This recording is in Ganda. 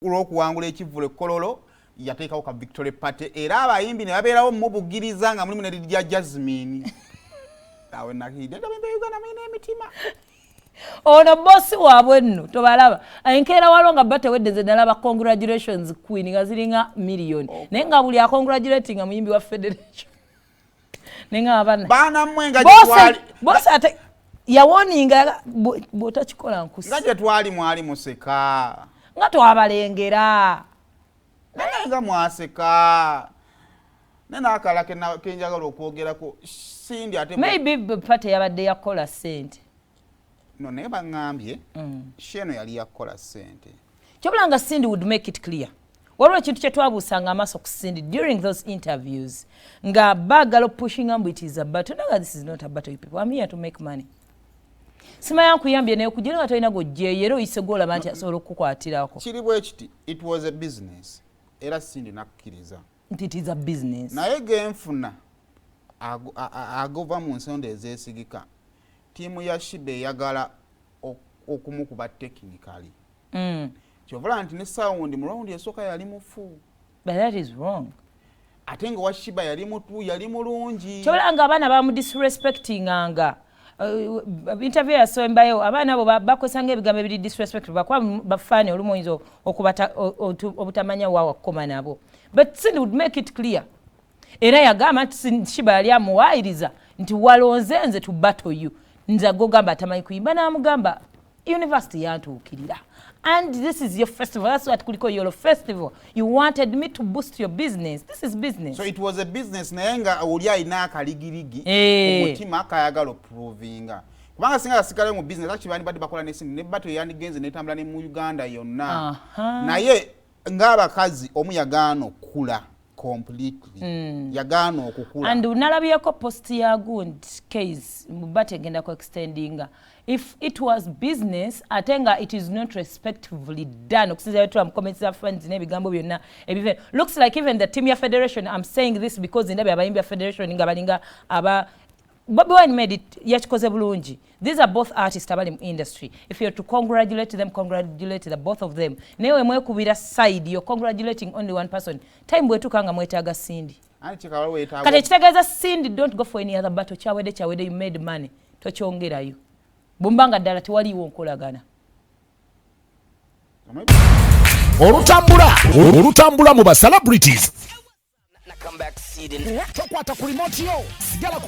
okuwangula ekivvulu kololo yateekawo ka Victoria Party era abayimbi ne babeerawo mubugiriza nga mulimu ne Lydia Jasmine awe nakide ndabimbe Uganda mine emitima ono bosi waabwe nno tobalaba enkeera walonga batewedde nalaba congratulations queen nga ziringa million naye nga buli congratulating muyimbi wa federation nenga abana bana mwenga jetwali bosi ate yawoninga botachikola nkusi nga jetwali mwali museka nga twabalengera nga mwaseka nena akala kenjagala okwogerako sindi ate maybe pate yabadde yakola sente no naye bangambye sheno yali yakola sente kyobulanga Cindy would make it clear waliwo ekintu kye twabuusanga amaaso ku Cindy during those interviews nga bagala pushing ambu it is a battle. No, this is not a battle, people. I'm here to make money. Simaya nkuyambye naye kugira nga tolina gojje yero isegola banti asobola okukwatirako. Kiri bwe kiti it was a business. Era Cindy nakkiriza. It is a business. Naye genfuna agova mu nsonda ezeesigika. Tiimu ya Sheebah eyagala okumukuba technically. Kyovula nti ne sound mu round esooka yali mufu. But that is wrong. Ate nga wa Sheebah yali mutu yali mulungi. Kyobula nga abaana bamu disrespectinganga. Interview yasombayo abaana abo bakozanga ebigambo ebiri disrespectful bakwa bafane olumoyizo okubata obutamanya wawa koma nabo. But Cindy would make it clear. Era yagamba nti Sheebah yali amuwaayiriza nti walonze nze to battle you. Nza gogamba atamanyi kuyimba n'amugamba university yantuukirira. And this is your festival. That's what kuliko your festival. You wanted me to boost your business. This is business. So it was a business naye nga oli alina akaligirigi omutima akayagala provinga. Kubanga singa asikale mu business actually bani badde bakola ne Cindy ne battle yandigenze netambula ne mu Uganda yonna. Naye ng'abakazi omu yagaana okukula completely. Yagaana okukula. And unalabyeko post ya good case mubate genda ko extendinga. If it was business, atenga it is not respectfully done. Okusiza wetu comments of friends nebigambo byonna. Looks like even the team ya federation, I'm saying this because ndabe abayimbi federation ngabalinga aba Bobby Wine made it yachikoze bulungi. These are both artists abali mu industry. If you're to congratulate them, congratulate the both of them. Newe mwekubira side, you're congratulating only one person. Time bwetukanga mwetaga Cindy. Kati kitegeeza Cindy don't go for any other battle. Chawede you made money. Tokyongerayo. Bumbanga ddala tewaliwo nkolagana. Olutambula mu ba celebrities. Chokwata ku remote yo sigala